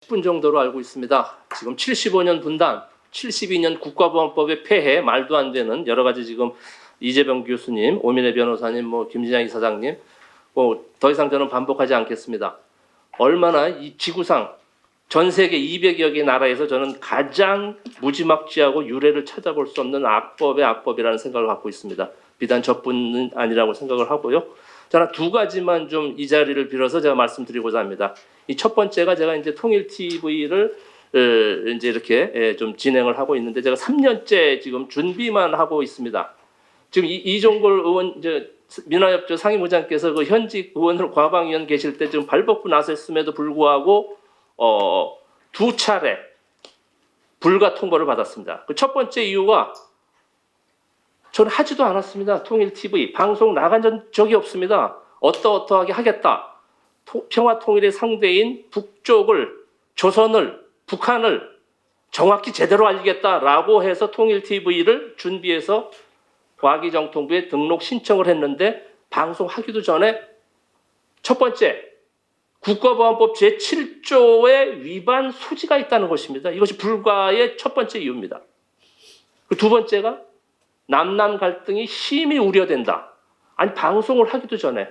10분 정도로 알고 있습니다. 지금 75년 분단, 72년 국가보안법의 폐해, 말도 안 되는 여러 가지 지금 이재병 교수님, 오민혜 변호사님, 김진양 이사장님, 더 이상 저는 반복하지 않겠습니다. 얼마나 이 지구상 전 세계 200여 개 나라에서 저는 가장 무지막지하고 유례를 찾아볼 수 없는 악법의 악법이라는 생각을 갖고 있습니다. 비단 저뿐은 아니라고 생각을 하고요. 저는 두 가지만 좀 이 자리를 빌어서 제가 말씀드리고자 합니다. 이 첫 번째가 제가 이제 통일 TV를 이제 이렇게 좀 진행을 하고 있는데 제가 3년째 지금 준비만 하고 있습니다. 지금 이종걸 의원, 이제 민화협조 상임의장께서 그 현직 의원으로 과방위원 계실 때 지금 발벗고 나섰음에도 불구하고 두 차례 불가 통보를 받았습니다. 그 첫 번째 이유가 저는 하지도 않았습니다. 통일 TV 방송 나간 적이 없습니다. 어떠하게 하겠다. 평화 통일의 상대인 북쪽을, 조선을, 북한을 정확히 제대로 알리겠다라고 해서 통일 TV를 준비해서 과기정통부에 등록 신청을 했는데 방송하기도 전에 첫 번째 국가보안법 제7조의 위반 소지가 있다는 것입니다. 이것이 불가의 첫 번째 이유입니다. 두 번째가 남남 갈등이 심히 우려된다. 아니 방송을 하기도 전에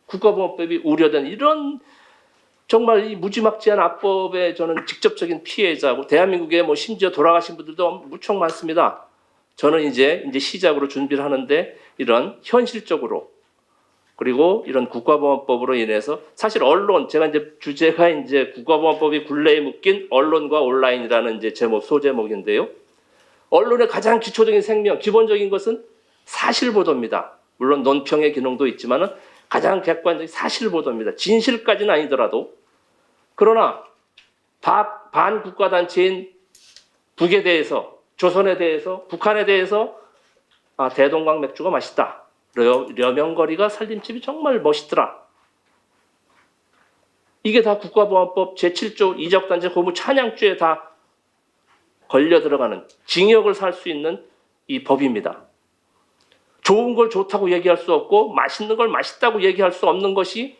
국가보안법이 우려된 이런 정말 이 무지막지한 악법의 저는 직접적인 피해자고 대한민국에 심지어 돌아가신 분들도 무척 많습니다. 저는 이제 시작으로 준비를 하는데 이런 현실적으로 그리고 이런 국가보안법으로 인해서 사실 언론 제가 이제 주제가 이제 국가보안법이 굴레에 묶인 언론과 온라인이라는 이제 제목 소제목인데요. 언론의 가장 기초적인 생명, 기본적인 것은 사실 보도입니다. 물론 논평의 기능도 있지만은 가장 객관적인 사실 보도입니다. 진실까지는 아니더라도 그러나 반국가 단체인 북에 대해서, 조선에 대해서, 북한에 대해서 대동강 맥주가 맛있다. 려명거리가 살림집이 정말 멋있더라. 이게 다 국가보안법 제7조 이적단체 고무 찬양죄에 다 걸려 들어가는 징역을 살 수 있는 이 법입니다. 좋은 걸 좋다고 얘기할 수 없고 맛있는 걸 맛있다고 얘기할 수 없는 것이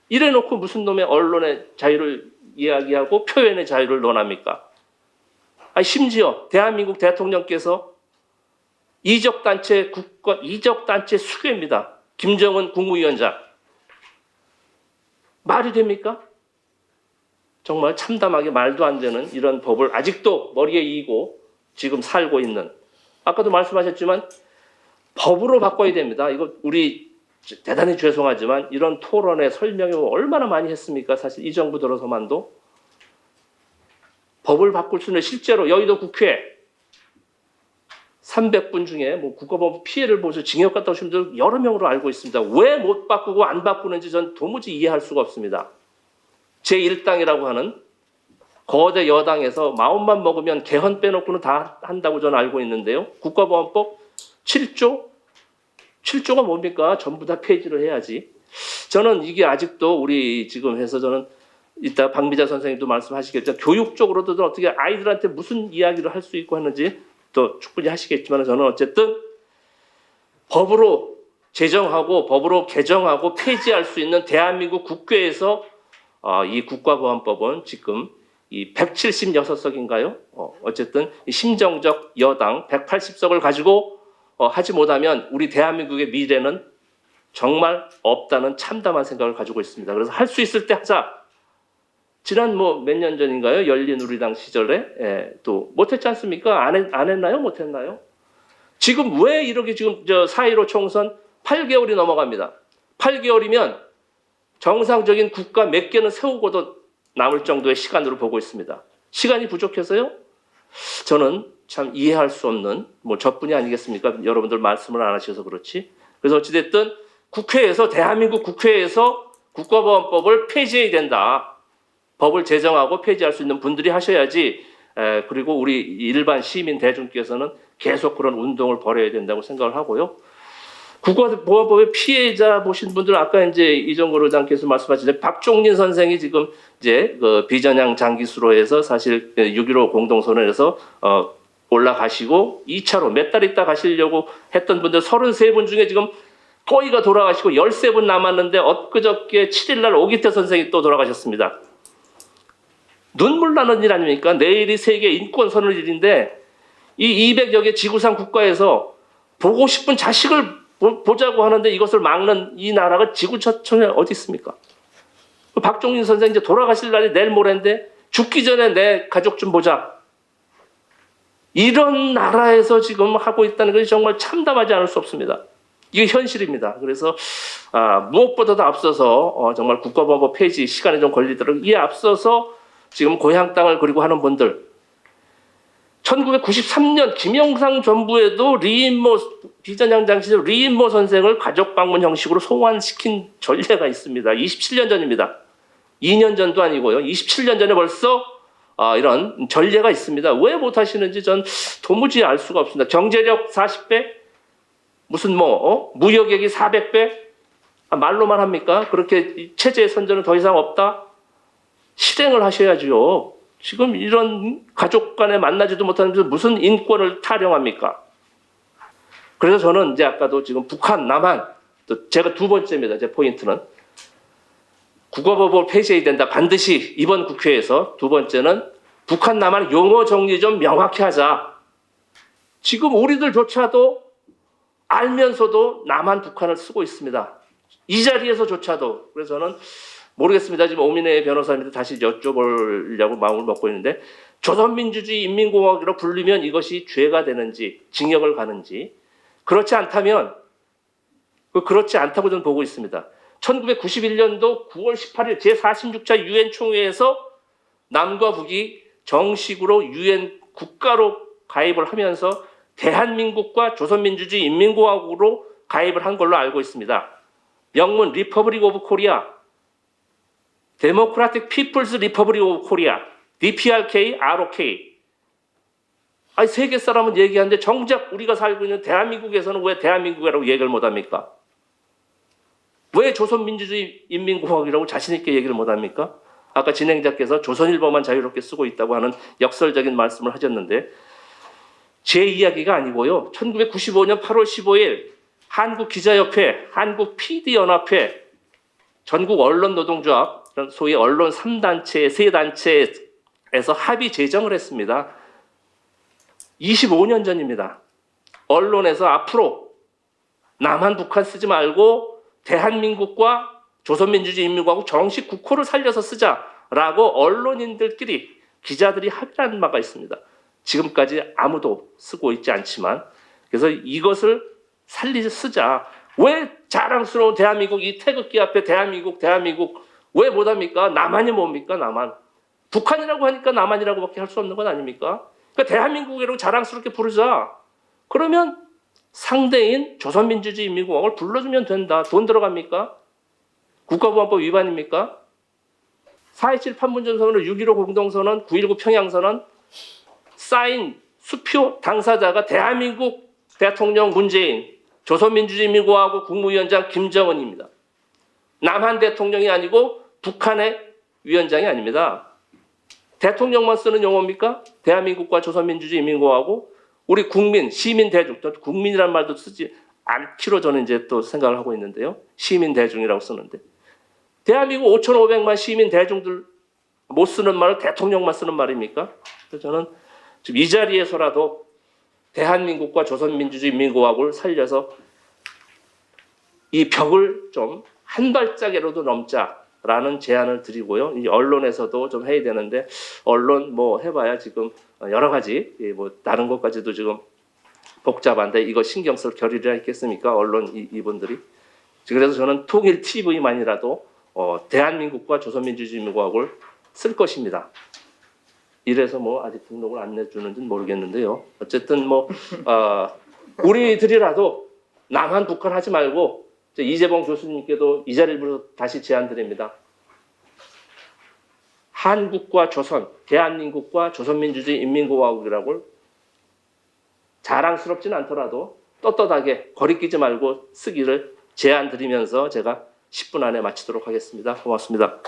이래놓고 무슨 놈의 언론의 자유를 이야기하고 표현의 자유를 논합니까? 심지어 대한민국 대통령께서 이적단체 수괴입니다. 김정은 국무위원장. 말이 됩니까? 정말 참담하게 말도 안 되는 이런 법을 아직도 머리에 이고 지금 살고 있는. 아까도 말씀하셨지만 법으로 바꿔야 됩니다. 이거 우리 대단히 죄송하지만 이런 토론에 설명을 얼마나 많이 했습니까? 사실 이 정부 들어서만도. 법을 바꿀 수는 실제로 여의도 국회 300분 중에 국가보안법 피해를 보셔서 징역 갔다 오신 분들 여러 명으로 알고 있습니다. 왜 못 바꾸고 안 바꾸는지 전 도무지 이해할 수가 없습니다. 제1당이라고 하는 거대 여당에서 마음만 먹으면 개헌 빼놓고는 다 한다고 저는 알고 있는데요. 국가보안법 7조가 뭡니까? 전부 다 폐지를 해야지. 저는 이게 아직도 우리 지금 해서 저는 이따 박미자 선생님도 말씀하시겠지만 교육적으로도 어떻게 아이들한테 무슨 이야기를 할 수 있고 하는지 또 충분히 하시겠지만 저는 어쨌든 법으로 제정하고 법으로 개정하고 폐지할 수 있는 대한민국 국회에서 이 국가보안법은 지금 이 176석인가요? 어쨌든 심정적 여당 180석을 가지고 하지 못하면 우리 대한민국의 미래는 정말 없다는 참담한 생각을 가지고 있습니다. 그래서 할 수 있을 때 하자. 지난 몇 년 전인가요? 열린우리당 시절에 또 못했지 않습니까? 안 했나요? 못했나요? 지금 왜 이렇게 지금 4.15 총선 8개월이 넘어갑니다. 8개월이면 정상적인 국가 몇 개는 세우고도 남을 정도의 시간으로 보고 있습니다. 시간이 부족해서요? 저는 참 이해할 수 없는 저뿐이 아니겠습니까? 여러분들 말씀을 안 하셔서 그렇지. 그래서 어찌됐든 국회에서 대한민국 국회에서 국가보안법을 폐지해야 된다. 법을 제정하고 폐지할 수 있는 분들이 하셔야지. 그리고 우리 일반 시민 대중께서는 계속 그런 운동을 벌여야 된다고 생각을 하고요. 국가보안법의 피해자 보신 분들은 아까 이제 이종걸 의장께서 말씀하신 박종린 선생이 지금 이제 그 비전향 장기수로 해서 사실 6.15 공동선언에서 올라가시고 2차로 몇 달 있다 가시려고 했던 분들 33분 중에 지금 거의가 돌아가시고 13분 남았는데 엊그저께 7일날 오기태 선생이 또 돌아가셨습니다. 눈물 나는 일 아닙니까? 내일이 세계 인권 선언일인데 이 200여 개 지구상 국가에서 보고 싶은 자식을 보자고 하는데 이것을 막는 이 나라가 지구촌에 어디 있습니까? 박종인 선생 이제 돌아가실 날이 내일 모레인데 죽기 전에 내 가족 좀 보자. 이런 나라에서 지금 하고 있다는 것이 정말 참담하지 않을 수 없습니다. 이게 현실입니다. 그래서 무엇보다도 앞서서 정말 국가보안법 폐지 시간이 좀 걸리도록 이에 앞서서 지금 고향 땅을 그리고 하는 분들 1993년 김영삼 정부에도 리인모 비전향장 시절 리인모 선생을 가족 방문 형식으로 소환시킨 전례가 있습니다. 27년 전입니다. 2년 전도 아니고요. 27년 전에 벌써 이런 전례가 있습니다. 왜 못하시는지 전 도무지 알 수가 없습니다. 경제력 40배? 무슨 무역액이 400배? 말로만 합니까? 그렇게 체제의 선전은 더 이상 없다? 실행을 하셔야죠. 지금 이런 가족 간에 만나지도 못하는데 무슨 인권을 타령합니까? 그래서 저는 이제 아까도 지금 북한, 남한, 또 제가 두 번째입니다. 제 포인트는. 국가보안법을 폐지해야 된다. 반드시 이번 국회에서. 두 번째는 북한, 남한 용어 정리 좀 명확히 하자. 지금 우리들조차도 알면서도 남한, 북한을 쓰고 있습니다. 이 자리에서조차도. 그래서 저는 모르겠습니다. 지금 오민혜 변호사님한테 다시 여쭤보려고 마음을 먹고 있는데 조선민주주의 인민공화국으로 부르면 이것이 죄가 되는지 징역을 가는지 그렇지 않다면 그렇지 않다고 저는 보고 있습니다. 1991년도 9월 18일 제46차 유엔 총회에서 남과 북이 정식으로 유엔 국가로 가입을 하면서 대한민국과 조선민주주의 인민공화국으로 가입을 한 걸로 알고 있습니다. 명문 리퍼블릭 오브 코리아, 데모크라틱 피플스 리퍼블릭 오브 코리아, DPRK, ROK. 아니 세계 사람은 얘기하는데 정작 우리가 살고 있는 대한민국에서는 왜 대한민국이라고 얘기를 못합니까? 왜 조선민주주의 인민공화국이라고 자신 있게 얘기를 못합니까? 아까 진행자께서 조선일보만 자유롭게 쓰고 있다고 하는 역설적인 말씀을 하셨는데 제 이야기가 아니고요. 1995년 8월 15일 한국기자협회, 한국PD연합회, 전국 언론노동조합, 소위 언론 3단체, 3단체에서 합의 제정을 했습니다. 25년 전입니다. 언론에서 앞으로 남한, 북한 쓰지 말고 대한민국과 조선민주주의 인민공화국 정식 국호를 살려서 쓰자라고 언론인들끼리 기자들이 합의한 바가 있습니다. 지금까지 아무도 쓰고 있지 않지만 그래서 이것을 쓰자. 왜 자랑스러운 대한민국 이 태극기 앞에 대한민국 왜 못합니까? 남한이 뭡니까? 남한. 북한이라고 하니까 남한이라고밖에 할 수 없는 건 아닙니까? 그러니까 대한민국이라고 자랑스럽게 부르자. 그러면 상대인 조선민주주의 인민공화국을 불러주면 된다. 돈 들어갑니까? 국가보안법 위반입니까? 4.27 판문점선언, 6.15 공동선언, 9.19 평양선언 사인 수표 당사자가 대한민국 대통령 문재인, 조선민주주의 인민공화국 국무위원장 김정은입니다. 남한 대통령이 아니고 북한의 위원장이 아닙니다. 대통령만 쓰는 용어입니까? 대한민국과 조선민주주의 인민공화국 우리 국민, 시민 대중, 국민이란 말도 쓰지 않기로 저는 이제 또 생각을 하고 있는데요. 시민 대중이라고 쓰는데 대한민국 5,500만 시민 대중들 못 쓰는 말을 대통령만 쓰는 말입니까? 그래서 저는 지금 이 자리에서라도 대한민국과 조선민주주의 인민공화국을 살려서 이 벽을 좀 한 발짝이라도 넘자라는 제안을 드리고요. 이 언론에서도 좀 해야 되는데 언론 뭐 해봐야 지금 여러 가지 뭐 다른 것까지도 지금 복잡한데 이거 신경 쓸 겨를이라 있겠습니까? 언론 이분들이. 그래서 저는 통일 TV만이라도 대한민국과 조선민주주의 인민공화국을 쓸 것입니다. 이래서 뭐 아직 등록을 안 내주는지는 모르겠는데요. 어쨌든 뭐 우리들이라도 남한 북한 하지 말고 이재봉 교수님께도 이 자리를 빌어서 다시 제안드립니다. 한국과 조선, 대한민국과 조선민주주의 인민공화국이라고 자랑스럽진 않더라도 떳떳하게 거리끼지 말고 쓰기를 제안드리면서 제가 10분 안에 마치도록 하겠습니다. 고맙습니다.